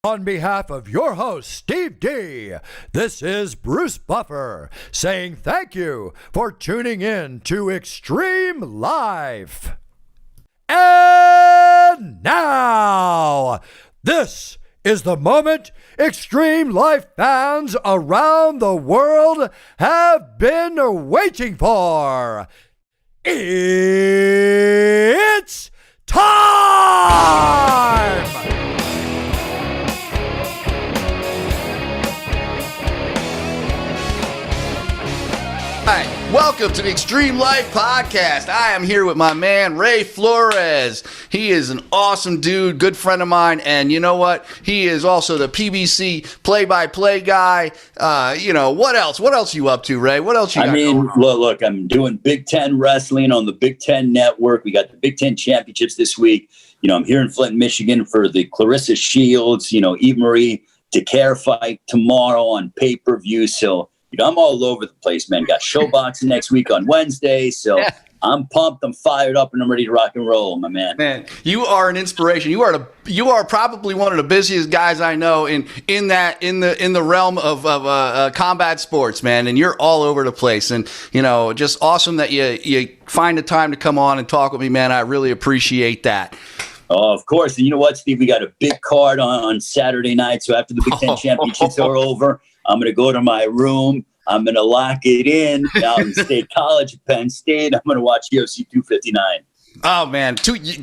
On behalf of your host, Steve D, this is Bruce Buffer saying thank you for tuning in to Xtreme Lyfe. And now, this is the moment Xtreme Lyfe fans around the world have been waiting for. It's time! Hi, welcome to the Xtreme Lyfe podcast. I am here with my man, Ray Flores. He is an awesome dude, good friend of mine, and you know what? He is also the PBC play-by-play guy. What else? What else are you up to, Ray? What else you got going on? Look, I'm doing Big Ten wrestling on the Big Ten Network. We got the Big Ten Championships this week. I'm here in Flint, Michigan for the Clarissa Shields, Eve Marie DeCare fight tomorrow on pay-per-view, so I'm all over the place, man. Got showboxing next week on Wednesday, so I'm pumped, I'm fired up, and I'm ready to rock and roll, my man. Man, you are an inspiration. You are probably one of the busiest guys I know in the realm of combat sports, man. And you're all over the place, and just awesome that you find the time to come on and talk with me, man. I really appreciate that. Oh, of course. And you know what, Steve? We got a big card on Saturday night. So after the Big Ten Championships are over, I'm going to go to my room. I'm going to lock it in out in State College at Penn State. I'm going to watch UFC 259. Oh, man.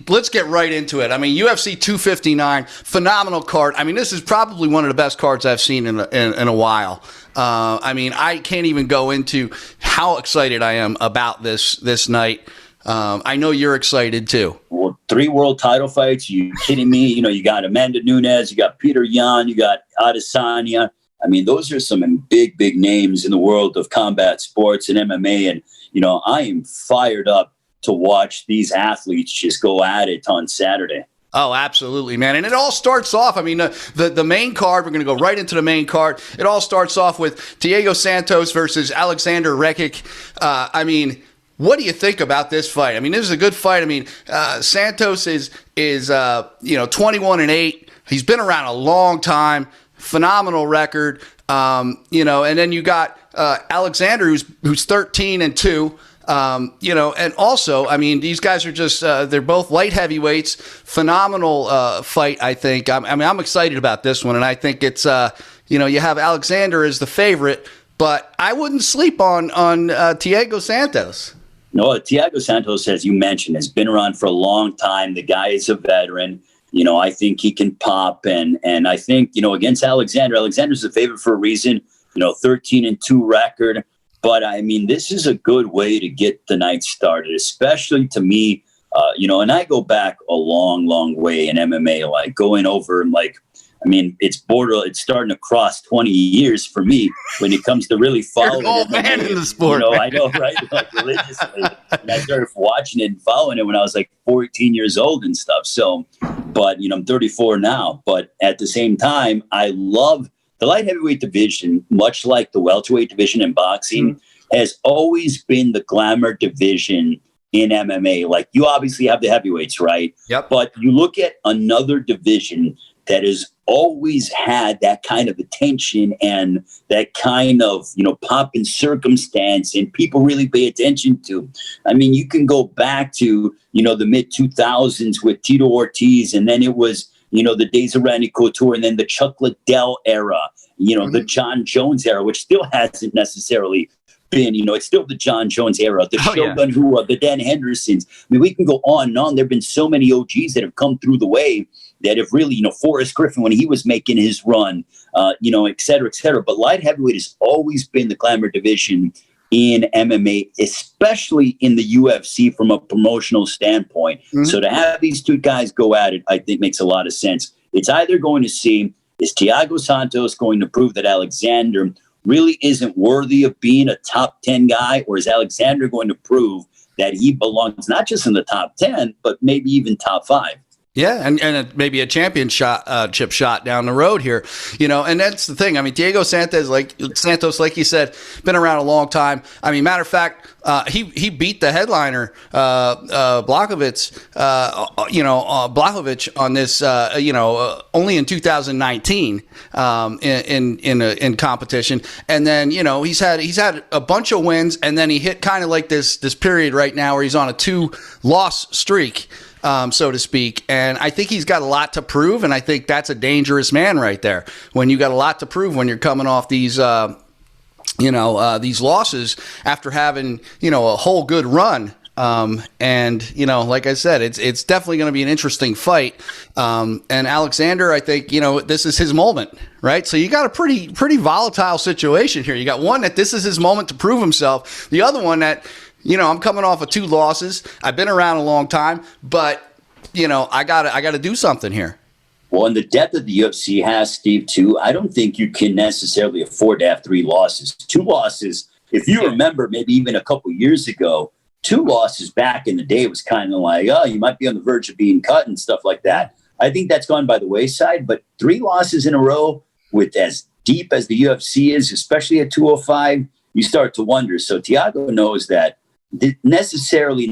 Let's get right into it. I mean, UFC 259, phenomenal card. I mean, this is probably one of the best cards I've seen in a while. I can't even go into how excited I am about this night. I know you're excited, too. Well, 3 world title fights. You kidding me? You got Amanda Nunez, you got Peter Yon, you got Adesanya. I mean, those are some big, big names in the world of combat sports and MMA. And, I am fired up to watch these athletes just go at it on Saturday. Oh, absolutely, man. And it all starts off, the main card, we're going to go right into the main card. It all starts off with Diego Santos versus Algerne Rekhik. What do you think about this fight? I mean, this is a good fight. Santos is 21-8. He's been around a long time. Phenomenal record, and then you got Alexander, who's 13-2, and also, these guys are just they're both light heavyweights. Phenomenal fight, I think. I'm excited about this one, and I think it's you have Alexander as the favorite, but I wouldn't sleep on Diego Santos. No, Diego Santos, as you mentioned, has been around for a long time. The guy is a veteran. I think he can pop, and I think, against Alexander's the favorite for a reason, 13-2 record. But this is a good way to get the night started, especially to me, and I go back a long, long way in MMA, like going over it's starting to cross 20 years for me when it comes to really following it. Man in the sport. I know, right? Like religiously. And I started watching it and following it when I was like 14 years old and stuff. So, but, I'm 34 now. But at the same time, I love the light heavyweight division, much like the welterweight division in boxing, has always been the glamour division in MMA. Like, you obviously have the heavyweights, right? Yep. But you look at another division that has always had that kind of attention and that kind of, pop and circumstance, and people really pay attention to. You can go back to, the mid-2000s with Tito Ortiz, and then it was, the days of Randy Couture, and then the Chuck Liddell era, the John Jones era, which still hasn't necessarily been, it's still the John Jones era, the Shogun Rua, the Dan Hendersons. We can go on and on. There have been so many OGs that have come through the way that have really, Forrest Griffin when he was making his run, et cetera, et cetera. But light heavyweight has always been the glamour division in MMA, especially in the UFC from a promotional standpoint. Mm-hmm. So to have these two guys go at it, I think makes a lot of sense. It's either going to see, is Diego Santos going to prove that Alexander really isn't worthy of being a top 10 guy, or is Alexander going to prove that he belongs not just in the top 10, but maybe even top 5? Yeah, and maybe a championship shot down the road here, and that's the thing. I mean, Diego Santos, like you said, been around a long time. I mean, matter of fact, he beat the headliner Blachowicz on this, only in 2019 in competition, and then he's had a bunch of wins, and then he hit kind of like this period right now where he's on a 2-loss streak. So to speak. And I think he's got a lot to prove, and I think that's a dangerous man right there. When you got a lot to prove when you're coming off these losses after having, a whole good run. And like I said, it's definitely going to be an interesting fight. And Alexander, I think, this is his moment, right? So you got a pretty volatile situation here. You got one that this is his moment to prove himself. The other one that, I'm coming off of 2 losses. I've been around a long time, but I gotta do something here. Well, in the depth that the UFC has, Steve, too, I don't think you can necessarily afford to have 3 losses. 2 losses, if you remember, maybe even a couple years ago, 2 losses back in the day was kind of like, oh, you might be on the verge of being cut and stuff like that. I think that's gone by the wayside, but 3 losses in a row with as deep as the UFC is, especially at 205, you start to wonder. So Thiago knows that not necessarily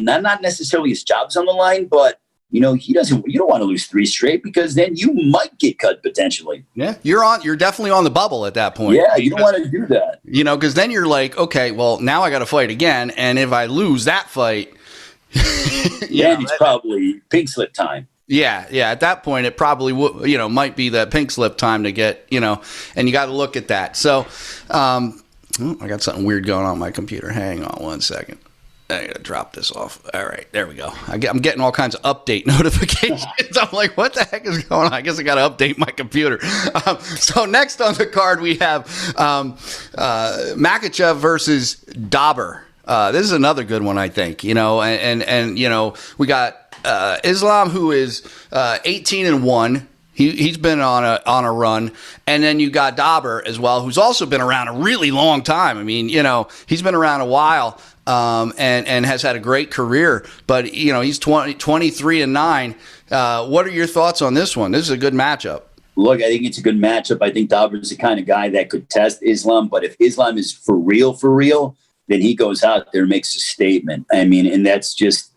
his job's on the line, but you don't want to lose 3 straight because then you might get cut potentially. Yeah, you're definitely on the bubble at that point. Yeah, you don't want to do that. Because then you're like, okay, well, now I got to fight again, and if I lose that fight, then it's probably pink slip time. Yeah. At that point, it probably might be that pink slip time to get, and you got to look at that. So, I got something weird going on my computer. Hang on one second. I gotta drop this off. All right, there we go. I'm getting all kinds of update notifications. I'm like, what the heck is going on? I guess I gotta update my computer. So next on the card we have Makhachev versus Dauber. This is another good one, I think. And we got Islam, who is 18-1. He's been on a run, and then you got Dauber as well, who's also been around a really long time. I mean, he's been around a while. And has had a great career, but he's 23-9. What are your thoughts on this one? This is a good matchup. Look, I think it's a good matchup. I think Dauber's the kind of guy that could test Islam, but if Islam is for real, then he goes out there and makes a statement. I mean, and that's just,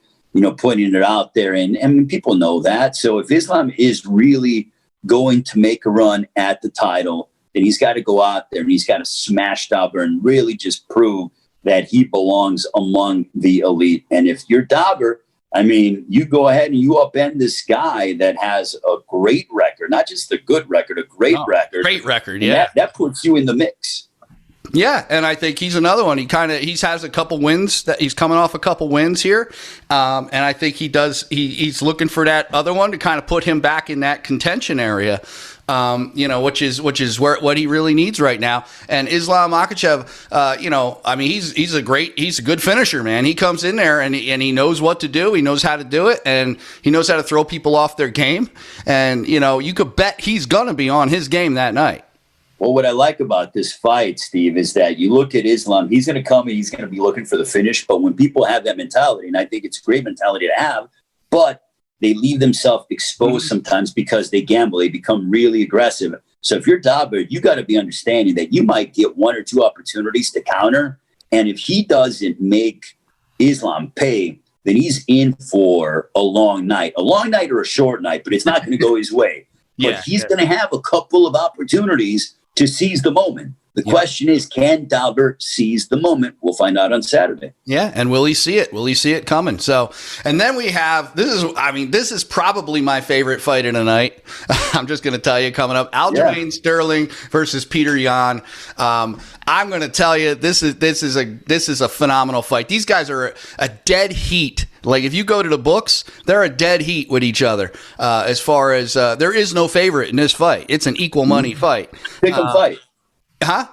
putting it out there. And I mean, people know that. So if Islam is really going to make a run at the title, then he's got to go out there and he's got to smash Dauber and really just prove that he belongs among the elite. And if you're Dauber, I mean, you go ahead and you upend this guy that has a great record, not just a good record, a great record. Great record, yeah. That puts you in the mix. Yeah, and I think he's another one. He has a couple wins that he's coming off a couple wins here, and I think he's looking for that other one to kind of put him back in that contention area. Which is what he really needs right now. And Islam Makhachev, I mean, he's a good finisher, man. He comes in there and he knows what to do. He knows how to do it, and he knows how to throw people off their game. And you could bet he's gonna be on his game that night. Well, what I like about this fight, Steve, is that you look at Islam, he's going to come and he's going to be looking for the finish. But when people have that mentality, and I think it's a great mentality to have, but they leave themselves exposed sometimes because they gamble. They become really aggressive. So if you're Dauber, you got to be understanding that you might get 1 or 2 opportunities to counter. And if he doesn't make Islam pay, then he's in for a long night or a short night, but it's not going to go his way. But he's going to have a couple of opportunities to seize the moment. The question is, can Dauber seize the moment? We'll find out on Saturday. Yeah, and will he see it? Will he see it coming? So, and then we have, this is probably my favorite fight of the night. I'm just going to tell you coming up, Algerne Sterling versus Peter Yon. I'm going to tell you, this is a phenomenal fight. These guys are a dead heat. Like, if you go to the books, they're a dead heat with each other. As far as there is no favorite in this fight. It's an equal money fight. Pick 'em fight. Huh?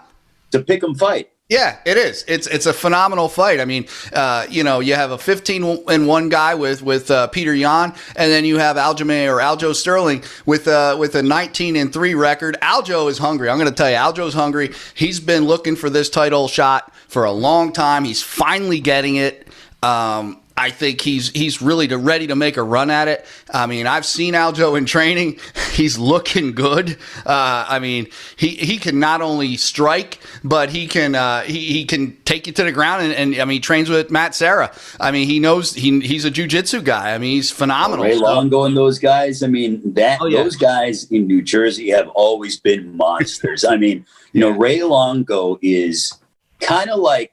To pick 'em fight. Yeah, it is. It's a phenomenal fight. I mean, you have a 15-1 guy with Peter Yon, and then you have Aljo Sterling with a 19-3 record. Aljo is hungry. I'm going to tell you, Aljo's hungry. He's been looking for this title shot for a long time. He's finally getting it. I think he's really ready to make a run at it. I mean, I've seen Aljo in training. He's looking good. I mean, he can not only strike, but he can take you to the ground. And I mean, he trains with Matt Serra. I mean, he knows he's a jiu-jitsu guy. I mean, he's phenomenal. Ray Longo and those guys. I mean, those guys in New Jersey have always been monsters. I mean, you know, Ray Longo is kind of like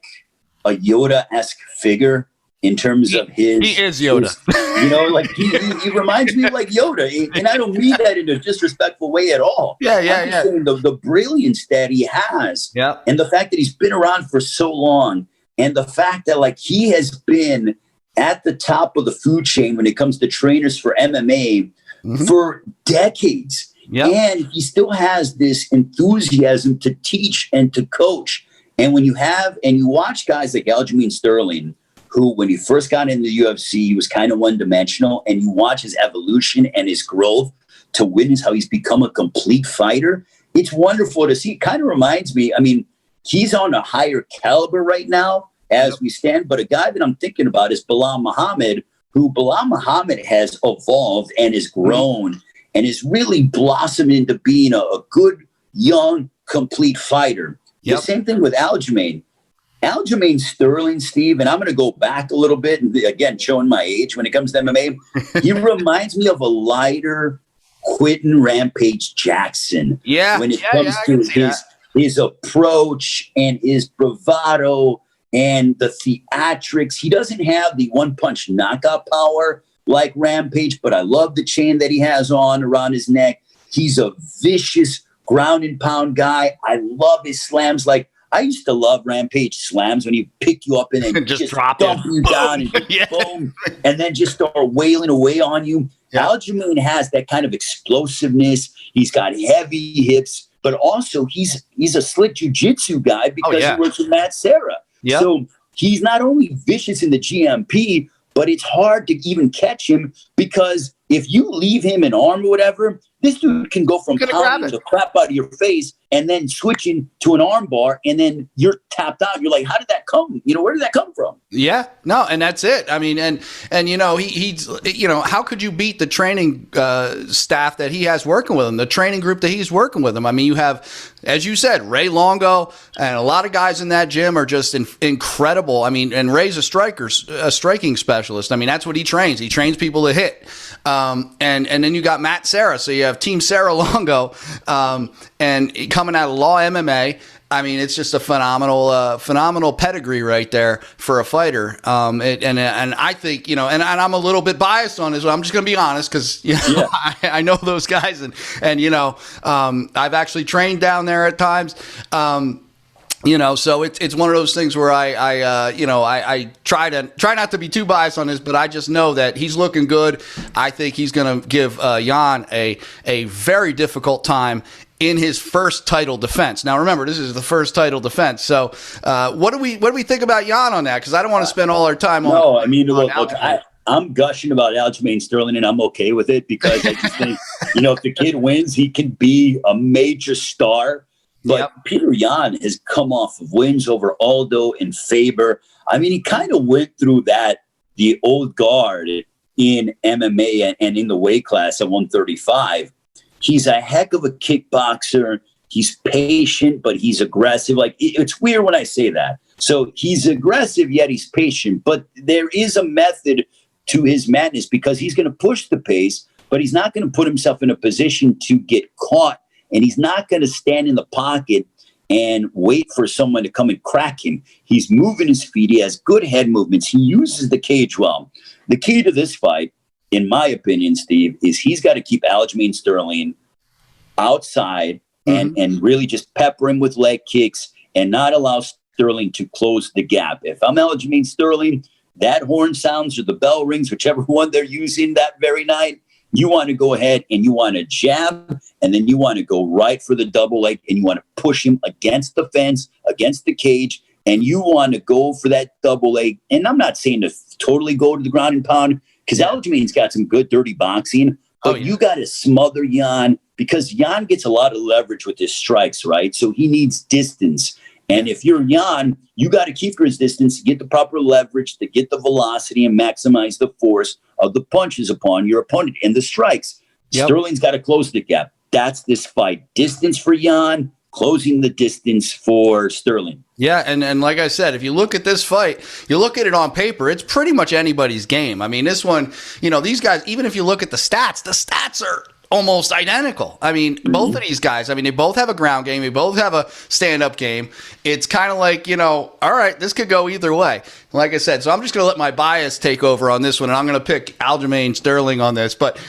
a Yoda-esque figure in terms of his. He is Yoda. You know, like he reminds me of like Yoda, and I don't mean that in a disrespectful way at all. Yeah. Saying the brilliance that he has, and the fact that he's been around for so long, and the fact that like he has been at the top of the food chain when it comes to trainers for MMA for decades. And he still has this enthusiasm to teach and to coach. And when you watch guys like Algerne Sterling, who when he first got into the UFC, he was kind of one-dimensional, and you watch his evolution and his growth to witness how he's become a complete fighter, it's wonderful to see. It kind of reminds me, I mean, he's on a higher caliber right now as we stand, but a guy that I'm thinking about is Bilal Muhammad, who has evolved and has grown and is really blossomed into being a good, young, complete fighter. The same thing with Algerne Sterling, Steve, and I'm going to go back a little bit and again, showing my age when it comes to MMA. He reminds me of a lighter Quentin Rampage Jackson. When it comes to his approach and his bravado and the theatrics. He doesn't have the one-punch knockout power like Rampage, but I love the chain that he has on around his neck. He's a vicious ground and pound guy. I love his slams. Like, I used to love Rampage slams when he pick you up and then just dump you down and boom, and then just start wailing away on you. Algerne has that kind of explosiveness. He's got heavy hips, but also he's a slick jiu-jitsu guy because he works with Matt Serra. So he's not only vicious in the GMP, but it's hard to even catch him because if you leave him an arm or whatever, this dude can go from pounding the crap out of your face and then switching to an arm bar, and then you're tapped out. You're like, how did that come? You know, where did that come from? Yeah, no, and that's it. I mean, and you know, he's, you know, how could you beat the training staff that he has working with him, the training group that he's working with him? I mean, you have, as you said, Ray Longo, and a lot of guys in that gym are just incredible. I mean, and Ray's a striking specialist. I mean, that's what he trains. He trains people to hit. And then you got Matt Serra. So you have Team Serra Longo, and coming out of Law MMA. I mean, it's just a phenomenal pedigree right there for a fighter. And I think, you know, and I'm a little bit biased on this. I'm just going to be honest because, you know, I know those guys and you know, I've actually trained down there at times. You know, so it's one of those things where I try not to be too biased on this, but I just know that he's looking good. I think he's going to give Yon a very difficult time in his first title defense. Now, remember, this is the first title defense. So, what do we think about Yon on that? Because I don't want to spend all our time on. No, I mean, look, I'm gushing about Algerne Sterling, and I'm okay with it because I just think, you know, if the kid wins, he can be a major star. But Peter Yon has come off of wins over Aldo and Faber. I mean, he kind of went through the old guard in MMA and in the weight class at 135. He's a heck of a kickboxer. He's patient, but he's aggressive. Like, it's weird when I say that. So he's aggressive, yet he's patient. But there is a method to his madness because he's going to push the pace, but he's not going to put himself in a position to get caught. And he's not going to stand in the pocket and wait for someone to come and crack him. He's moving his feet. He has good head movements. He uses the cage well. The key to this fight, in my opinion, Steve, is he's got to keep Algerne Sterling outside and really just pepper him with leg kicks and not allow Sterling to close the gap. If I'm Algerne Sterling, that horn sounds or the bell rings, whichever one they're using that very night, you want to go ahead and you want to jab, and then you want to go right for the double leg, and you want to push him against the fence, against the cage, and you want to go for that double leg. And I'm not saying to totally go to the ground and pound, because Algerne's got some good dirty boxing, but you got to smother Yon, because Yon gets a lot of leverage with his strikes, right? So he needs distance. And if you're Yan, you got to keep your distance to get the proper leverage, to get the velocity and maximize the force of the punches upon your opponent and the strikes. Yep. Sterling's got to close the gap. That's this fight. Distance for Yan, closing the distance for Sterling. Yeah, and like I said, if you look at this fight, you look at it on paper, it's pretty much anybody's game. I mean, this one, these guys, even if you look at the stats are almost identical. I mean, both of these guys, they both have a ground game. They both have a stand-up game. It's kind of like, all right, this could go either way. Like I said, so I'm just going to let my bias take over on this one, and I'm going to pick Algerne Sterling on this. But,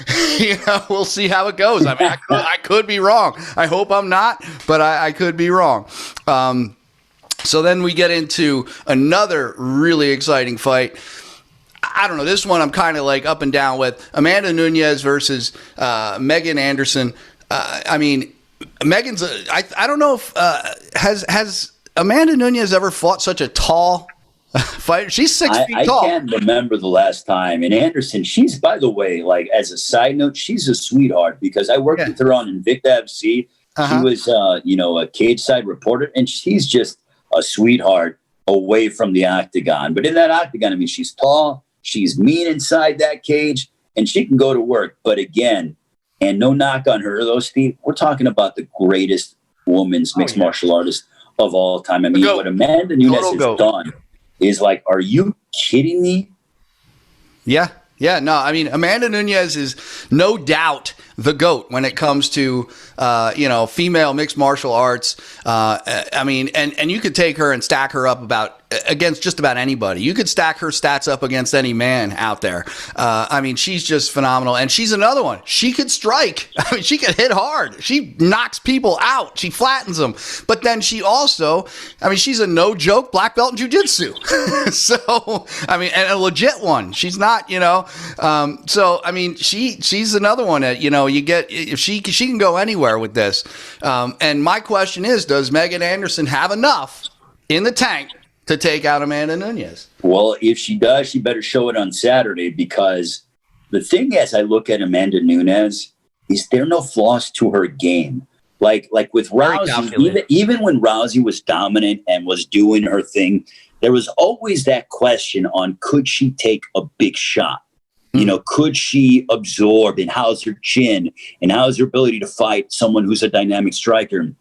we'll see how it goes. I could be wrong. I hope I'm not, but I could be wrong. So then we get into another really exciting fight. I don't know. This one I'm kind of like up and down with. Amanda Nunez versus Megan Anderson. Megan's. I don't know if has Amanda Nunez ever fought such a tall fighter? She's 6 feet tall. I can't remember the last time. And Anderson, she's, by the way, like as a side note, she's a sweetheart because I worked with her on Invicta FC. She was, a cage side reporter, and she's just a sweetheart away from the octagon. But in that octagon, she's tall. She's mean inside that cage, and she can go to work. But again, and no knock on her, though, Steve, we're talking about the greatest women's mixed martial artist of all time. What Amanda Nunez has done is like, are you kidding me? Yeah. Yeah, no, Amanda Nunez is no doubt the GOAT when it comes to, female mixed martial arts. And you could take her and stack her up against just about anybody. You could stack her stats up against any man out there. She's just phenomenal. And she's another one. She could strike. She could hit hard. She knocks people out. She flattens them. But then she also, she's a no joke black belt in jiu-jitsu. And a legit one. She's not, she's another one that, you get, if she can go anywhere with this. And my question is, does Megan Anderson have enough in the tank to take out Amanda Nunez? Well, if she does, she better show it on Saturday, because the thing as I look at Amanda Nunez is there are no flaws to her game. Like with Rousey, even when Rousey was dominant and was doing her thing, there was always that question on, could she take a big shot? Could she absorb, and how's her chin, and how's her ability to fight someone who's a dynamic striker?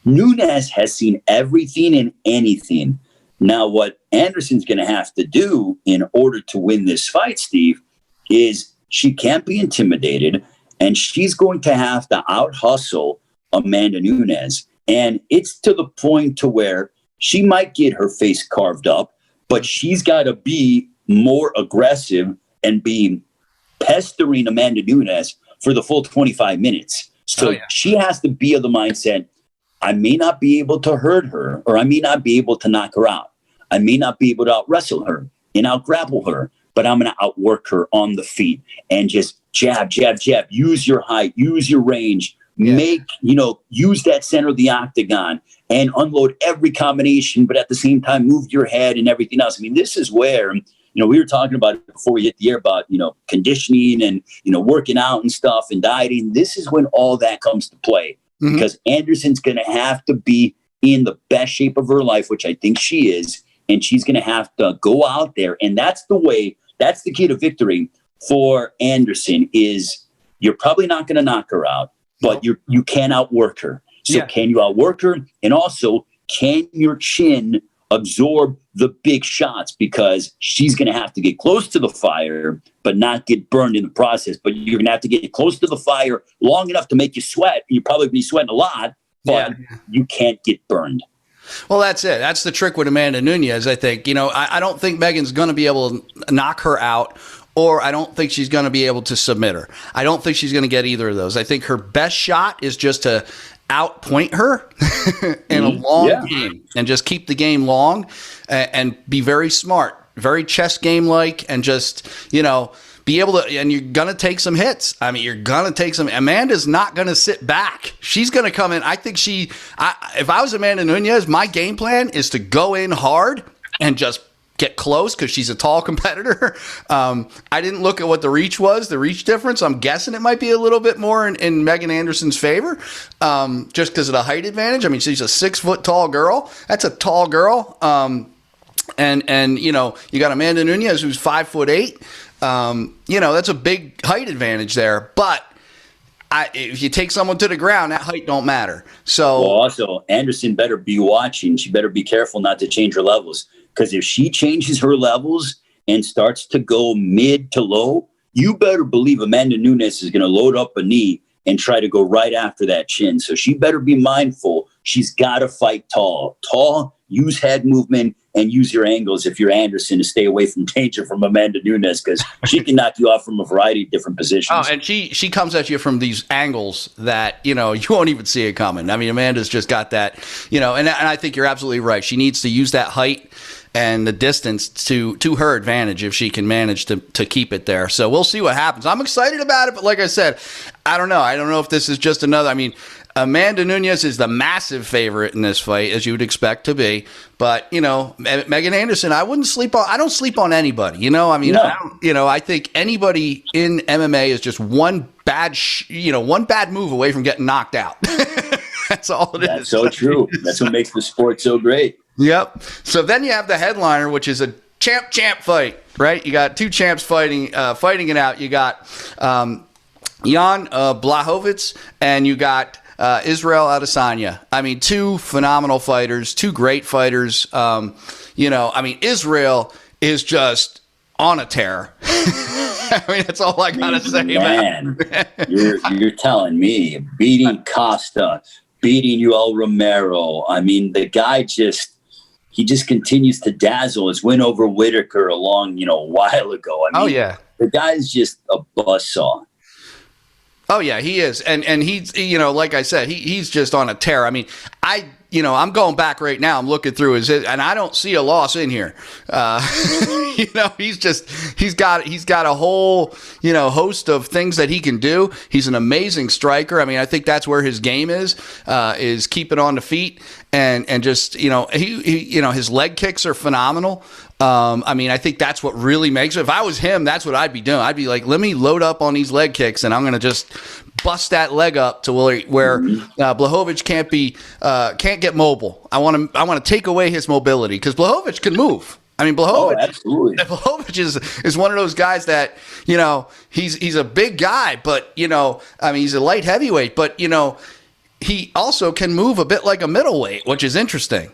Nunez has seen everything and anything. Now, what Anderson's going to have to do in order to win this fight, Steve, is she can't be intimidated, and she's going to have to out-hustle Amanda Nunez. And it's to the point to where she might get her face carved up, but she's got to be more aggressive and be pestering Amanda Nunez for the full 25 minutes. So she has to be of the mindset, I may not be able to hurt her, or I may not be able to knock her out. I may not be able to out-wrestle her and out-grapple her, but I'm going to outwork her on the feet and just jab, jab, jab. Use your height, use your range, use that center of the octagon and unload every combination, but at the same time, move your head and everything else. This is where, we were talking about it before we hit the air about, conditioning and, working out and stuff and dieting. This is when all that comes to play, because Anderson's going to have to be in the best shape of her life, which I think she is. And she's going to have to go out there. And that's the key to victory for Anderson is you're probably not going to knock her out, but you can outwork her. So can you outwork her? And also, can your chin absorb the big shots? Because she's going to have to get close to the fire, but not get burned in the process. But you're going to have to get close to the fire long enough to make you sweat. You'll probably be sweating a lot, but you can't get burned. Well, that's it. That's the trick with Amanda Nunez, I think. I don't think Megan's going to be able to knock her out, or I don't think she's going to be able to submit her. I don't think she's going to get either of those. I think her best shot is just to outpoint her in a long game and just keep the game long and be very smart, very chess game-like, and just, be able to, and you're going to take some hits. You're going to take some. Amanda's not going to sit back. She's going to come in. I think if I was Amanda Nunez, my game plan is to go in hard and just get close because she's a tall competitor. I didn't look at what the reach was, the reach difference. I'm guessing it might be a little bit more in Megan Anderson's favor, just because of the height advantage. I mean, she's a 6 foot tall girl. That's a tall girl. And you know, you got Amanda Nunez, who's 5'8". You know, that's a big height advantage there. But if you take someone to the ground, that height don't matter. So well, also Anderson better be watching. She better be careful not to change her levels. Because if she changes her levels and starts to go mid to low, you better believe Amanda Nunez is going to load up a knee and try to go right after that chin. So she better be mindful. She's got to fight tall. Tall, use head movement, and use your angles if you're Anderson to stay away from danger from Amanda Nunez, because she can knock you off from a variety of different positions. Oh, and she comes at you from these angles that, you know, you won't even see it coming. I mean, Amanda's just got that, you know, and I think you're absolutely right. She needs to use that height and the distance to her advantage if she can manage to keep it there. So we'll see what happens. I'm excited about it, but like I said, I don't know. I don't know if this is just another, I mean, Amanda Nunez is the massive favorite in this fight, as you would expect to be. But, you know, Megan Anderson, I don't sleep on anybody, you know? I mean, no. I think anybody in MMA is just one bad move away from getting knocked out. That's all it is. That's so true. That's what makes the sport so great. Yep. So then you have the headliner, which is a champ fight, right? You got two champs fighting it out. You got Jan Blachowicz, and you got Israel Adesanya. I mean, two phenomenal fighters, two great fighters. You know, I mean, Israel is just on a tear. I mean, that's all I gotta say. Man, you're telling me beating Costa, beating Yoel Romero. I mean, the guy just continues to dazzle. His win over Whitaker a while ago. I mean, the guy's just a buzzsaw. Oh yeah, he is, and he's, you know, like I said, he's just on a tear. I mean, I'm going back right now. I'm looking through and I don't see a loss in here. You know, he's got a whole, you know, host of things that he can do. He's an amazing striker. I mean, I think that's where his game is keeping on the feet and just, you know, he you know, his leg kicks are phenomenal. I mean, I think that's what really makes it. If I was him, that's what I'd be doing. I'd be like, let me load up on these leg kicks, and I'm going to just bust that leg up to where Blachowicz can't get mobile. I want to take away his mobility, because Blachowicz can move. I mean, Blachowicz is one of those guys that, you know, he's a big guy, but, you know, I mean, he's a light heavyweight, but, you know, he also can move a bit like a middleweight, which is interesting.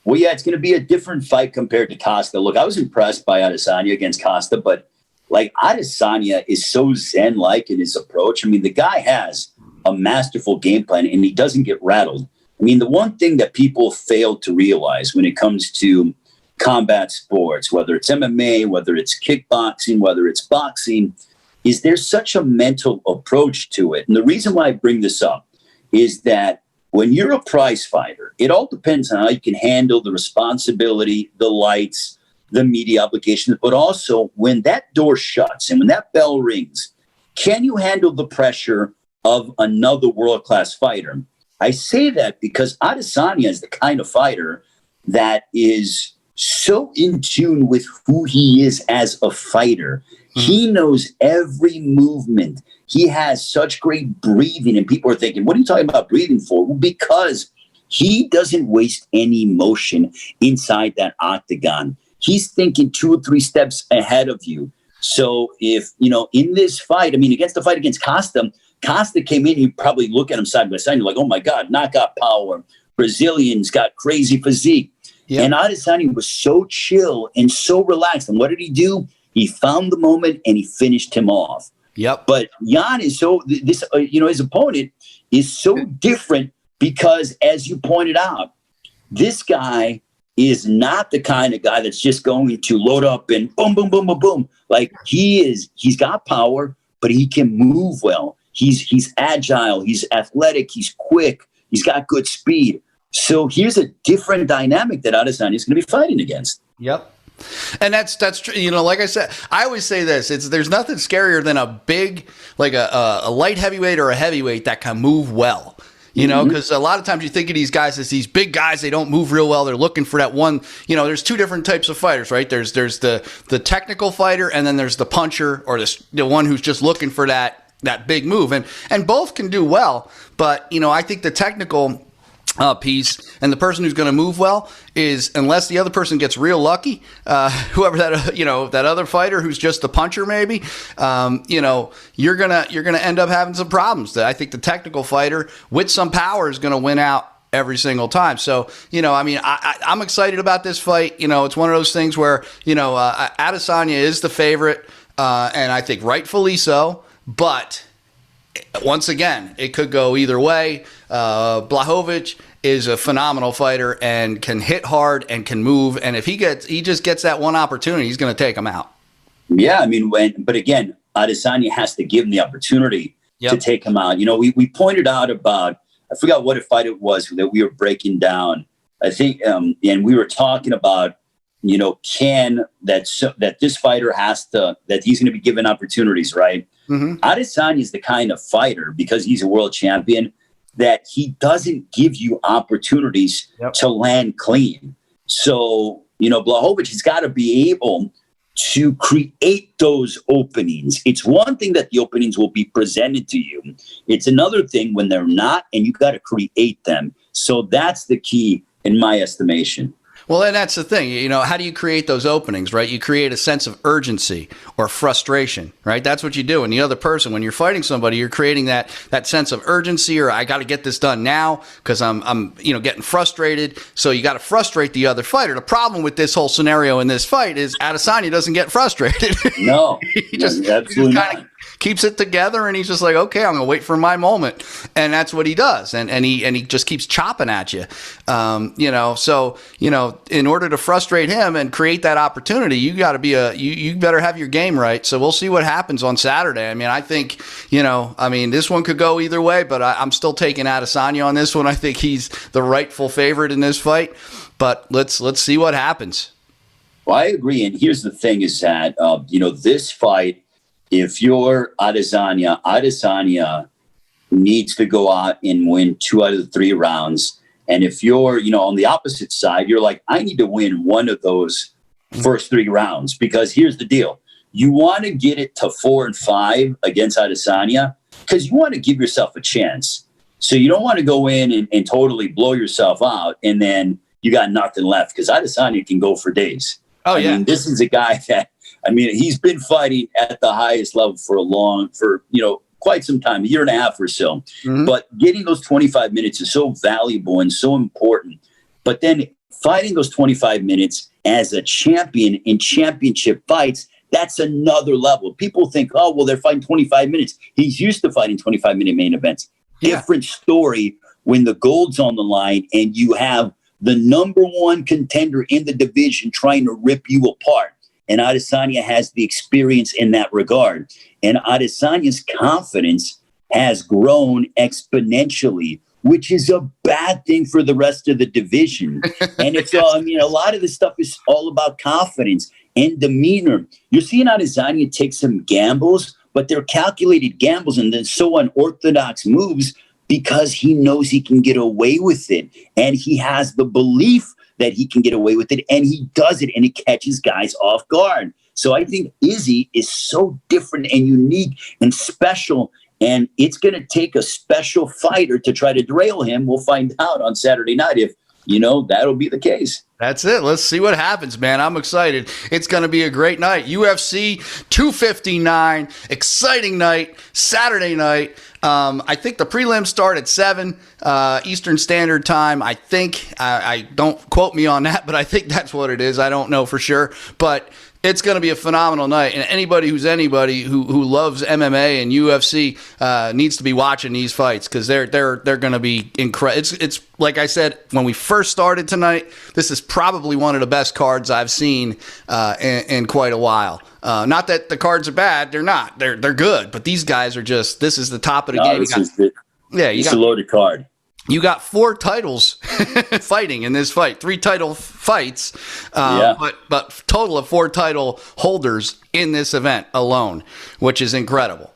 Well, yeah, it's going to be a different fight compared to Costa. Look, I was impressed by Adesanya against Costa, but like Adesanya is so zen-like in his approach. I mean, the guy has a masterful game plan, and he doesn't get rattled. I mean, the one thing that people fail to realize when it comes to combat sports, whether it's MMA, whether it's kickboxing, whether it's boxing, is there's such a mental approach to it. And the reason why I bring this up is that when you're a prize fighter, it all depends on how you can handle the responsibility, the lights, the media obligations, but also when that door shuts and when that bell rings, can you handle the pressure of another world-class fighter? I say that because Adesanya is the kind of fighter that is so in tune with who he is as a fighter. He knows every movement. He has such great breathing, and people are thinking, what are you talking about breathing for? Well, because he doesn't waste any motion inside that octagon. He's thinking 2 or 3 steps ahead of you. So if, you know, in this fight, I mean, against the fight against Costa came in, you probably look at him side by side, and you're like, oh my God, knockout power. Brazilian's got crazy physique. Yep. And Adesanya was so chill and so relaxed. And what did he do? He found the moment and he finished him off. Yep. But Jan is his opponent is so different because, as you pointed out, this guy is not the kind of guy that's just going to load up and boom, boom, boom, boom, boom. Like he's got power, but he can move well. He's agile. He's athletic. He's quick. He's got good speed. So here's a different dynamic that Adesanya is going to be fighting against. Yep. And that's true. You know, like I said, I always say this, there's nothing scarier than a big, like a light heavyweight or a heavyweight that can move well. You know, because a lot of times you think of these guys as these big guys. They don't move real well. They're looking for that one. You know, there's two different types of fighters, right? There's the technical fighter, and then there's the puncher, or the one who's just looking for that big move. And both can do well. But, you know, I think the technical piece and the person who's going to move well is, unless the other person gets real lucky, whoever that other fighter who's just the puncher, maybe, you know, you're gonna end up having some problems. I think the technical fighter with some power is going to win out every single time. So, you know, I mean, I'm excited about this fight. You know, it's one of those things where, you know, Adesanya is the favorite, and I think rightfully so. But once again, it could go either way. Blachowicz is a phenomenal fighter and can hit hard and can move. And if he just gets that one opportunity, he's going to take him out. Yeah, I mean, but again, Adesanya has to give him the opportunity to take him out. You know, we pointed out about, I forgot what fight it was that we were breaking down. I think, and we were talking about, you know, that this fighter that he's going to be given opportunities, right? Mm-hmm. Adesanya is the kind of fighter, because he's a world champion, that he doesn't give you opportunities to land clean. So, you know, Blachowicz has got to be able to create those openings. It's one thing that the openings will be presented to you. It's another thing when they're not, and you got to create them. So that's the key in my estimation. Well, and that's the thing, you know, how do you create those openings, right? You create a sense of urgency or frustration, right? That's what you do. And the other person, when you're fighting somebody, you're creating that sense of urgency, or I got to get this done now because I'm you know, getting frustrated. So you got to frustrate the other fighter. The problem with this whole scenario in this fight is Adesanya doesn't get frustrated. No, he just kind of keeps it together, and he's just like, okay, I'm gonna wait for my moment, and that's what he does, and he just keeps chopping at you, you know. So, you know, in order to frustrate him and create that opportunity, you got to be you better have your game right. So we'll see what happens on Saturday. I mean, I think, you know, I mean, this one could go either way, but I'm still taking Adesanya on this one. I think he's the rightful favorite in this fight, but let's see what happens. Well, I agree, and here's the thing: is that you know, this fight, if you're Adesanya needs to go out and win 2 out of the 3 rounds. And if you're, you know, on the opposite side, you're like, I need to win one of those first 3 rounds, because here's the deal. You want to get it to 4 and 5 against Adesanya because you want to give yourself a chance. So you don't want to go in and totally blow yourself out and then you got nothing left, because Adesanya can go for days. I mean, this is a guy that, I mean, he's been fighting at the highest level for you know, quite some time, a year and a half or so. Mm-hmm. But getting those 25 minutes is so valuable and so important. But then fighting those 25 minutes as a champion in championship fights, that's another level. People think, oh, well, they're fighting 25 minutes. He's used to fighting 25-minute main events. Yeah. Different story when the gold's on the line and you have the number 1 contender in the division trying to rip you apart. And Adesanya has the experience in that regard. And Adesanya's confidence has grown exponentially, which is a bad thing for the rest of the division. And it's all, I mean, a lot of this stuff is all about confidence and demeanor. You're seeing Adesanya take some gambles, but they're calculated gambles and then so unorthodox moves because he knows he can get away with it. And he has the belief that he can get away with it, and he does it, and it catches guys off guard. So I think Izzy is so different and unique and special, and it's going to take a special fighter to try to derail him. We'll find out on Saturday night if, you know, that'll be the case. That's it. Let's see what happens, man. I'm excited. It's going to be a great night. UFC 259, exciting night, Saturday night. I think the prelims start at 7 Eastern Standard Time. I think, I don't quote me on that, but I think that's what it is. I don't know for sure, but it's going to be a phenomenal night. And anybody who loves MMA and UFC needs to be watching these fights, because they're going to be incredible. It's like I said when we first started tonight, this is probably one of the best cards I've seen in quite a while. Not that the cards are bad; they're not. They're good. But these guys are just. This is the top of the game. It's a loaded card. You got 4 titles fighting in this fight, 3 title fights, but total of 4 title holders in this event alone, which is incredible.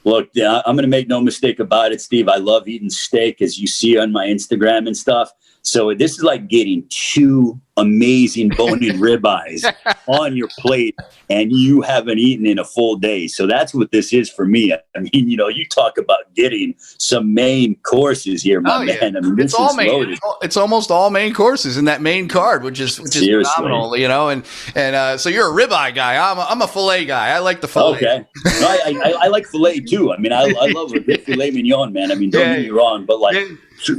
Look, I'm going to make no mistake about it, Steve. I love eating steak, as you see on my Instagram and stuff. So this is like getting 2 amazing bone-in ribeyes on your plate, and you haven't eaten in a full day. So that's what this is for me. I mean, you talk about getting some main courses here, my man. I mean, this is loaded. It's almost all main courses in that main card, which is phenomenal, And so you're a ribeye guy. I'm a fillet guy. I like the fillet. Okay, no, I like fillet too. I mean, I love a good filet mignon, man. I mean, don't get me wrong, but like.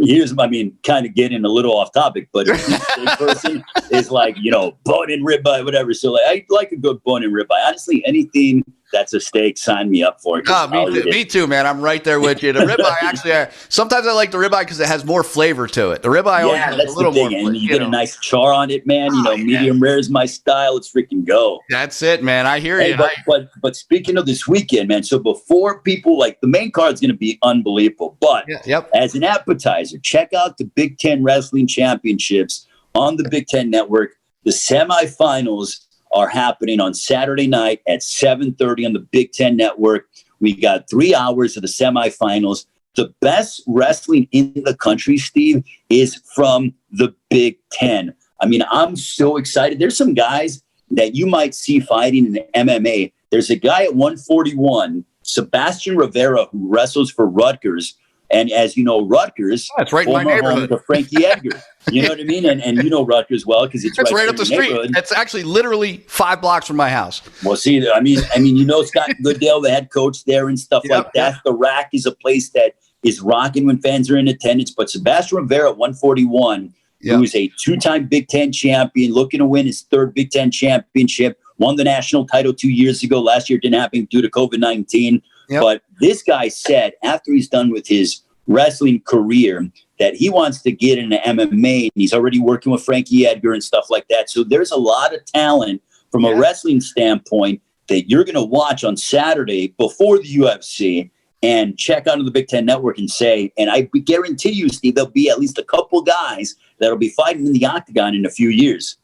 Here's, kind of getting a little off topic, but a steak person is like, bone-in ribeye, whatever. So like, I like a good bone-in ribeye. Honestly, anything that's a steak, sign me up for it. Me too, man. I'm right there with you. The ribeye, actually, sometimes I like the ribeye because it has more flavor to it. The ribeye always has a little more flavor. And you get a nice char on it, man. Medium rare is my style. Let's freaking go. That's it, man. I hear you. But speaking of this weekend, man, so before people, like, the main card's going to be unbelievable. But as an appetizer, check out the Big Ten Wrestling Championships on the Big Ten Network. The semifinals are happening on Saturday night at 7:30 on the Big Ten Network. We got 3 hours of the semifinals. The best wrestling in the country, Steve, is from the Big Ten. I mean, I'm so excited. There's some guys that you might see fighting in the MMA. There's a guy at 141, Sebastian Rivera, who wrestles for Rutgers. And as you know, Rutgers, that's right in my neighborhood. Of Frankie Edgar. You know what I mean? And you know Rutgers well because it's right up the street. It's actually literally 5 blocks from my house. Well, see, I mean, Scott Goodale, the head coach there and stuff like that. The Rack is a place that is rocking when fans are in attendance. But Sebastian Rivera at 141, who is a 2-time Big Ten champion, looking to win his 3rd Big Ten championship, won the national title 2 years ago. Last year didn't happen due to COVID-19. But this guy said after he's done with his wrestling career that he wants to get into MMA, and he's already working with Frankie Edgar and stuff like that. So there's a lot of talent from a wrestling standpoint that you're going to watch on Saturday before the UFC and check out on the Big Ten Network and say, and I guarantee you, Steve, there'll be at least a couple guys that'll be fighting in the octagon in a few years.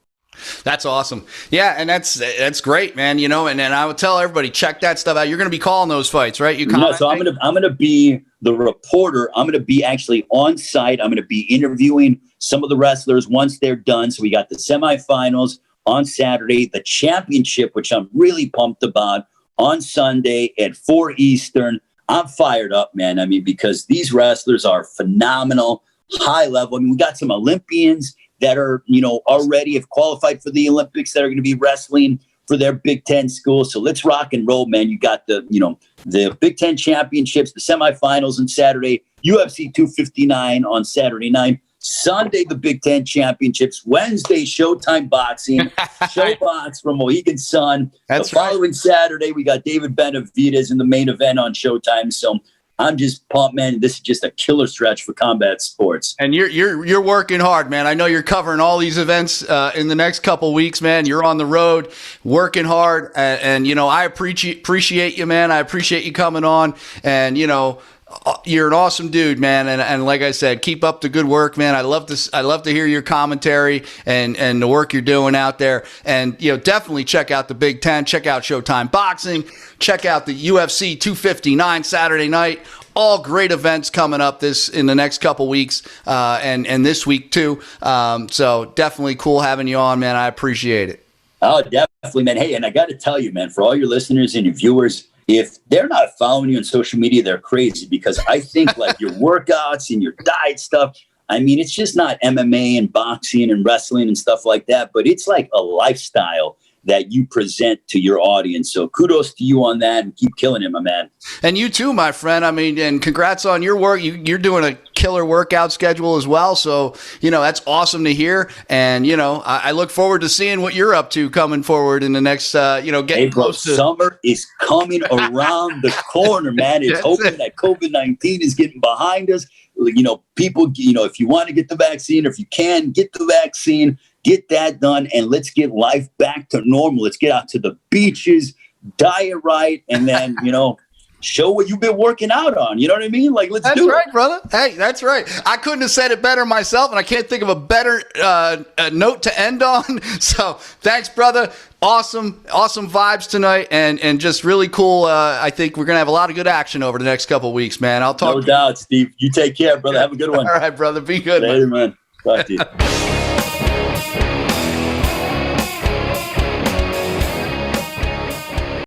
That's awesome. Yeah, and that's great, man. And I would tell everybody, check that stuff out. You're going to be calling those fights, right? So I'm going to be the reporter. I'm going to be actually on site. I'm going to be interviewing some of the wrestlers once they're done. So we got the semifinals on Saturday, the championship, which I'm really pumped about, on Sunday at 4 Eastern. I'm fired up, man. I mean, because these wrestlers are phenomenal, high level. I mean, we got some Olympians that are, already have qualified for the Olympics that are going to be wrestling for their Big Ten schools. So let's rock and roll, man. You got the Big Ten championships, the semifinals on Saturday, UFC 259 on Saturday night, Sunday, the Big Ten championships, Wednesday, Showtime boxing, Showbox from Mohegan Sun. The following Saturday, we got David Benavidez in the main event on Showtime. So I'm just pumped, man. This is just a killer stretch for combat sports. And you're working hard, man. I know you're covering all these events in the next couple weeks, man. You're on the road, working hard, and I appreciate you, man. I appreciate you coming on, and you're an awesome dude, man. And like I said, keep up the good work, man. I love to hear your commentary and the work you're doing out there. And definitely check out the Big Ten, check out Showtime Boxing, check out the UFC 259 Saturday night. All great events coming up in the next couple weeks, and this week too. So definitely cool having you on, man. I appreciate it. Oh, definitely, man. Hey, and I got to tell you, man, for all your listeners and your viewers, if they're not following you on social media, they're crazy, because I think like your workouts and your diet stuff, I mean, it's just not MMA and boxing and wrestling and stuff like that, but it's like a lifestyle that you present to your audience. So kudos to you on that, and keep killing it, my man. And you too, my friend. I mean, and congrats on your work. You're doing a killer workout schedule as well. So, that's awesome to hear. And, I look forward to seeing what you're up to coming forward in the next, getting close to. Summer is coming around the corner, man. It's hoping that COVID-19 is getting behind us. People, if you want to get the vaccine, or if you can get the vaccine, get that done, and let's get life back to normal. Let's get out to the beaches, diet right, and then, show what you've been working out on. You know what I mean? Like, let's do it. That's right, brother. Hey, that's right. I couldn't have said it better myself, and I can't think of a better note to end on. So thanks, brother. Awesome vibes tonight, and just really cool. I think we're going to have a lot of good action over the next couple of weeks, man. I'll talk. No doubt, Steve. You take care, brother. Have a good one. All right, brother. Be good. Later, man. Talk to you.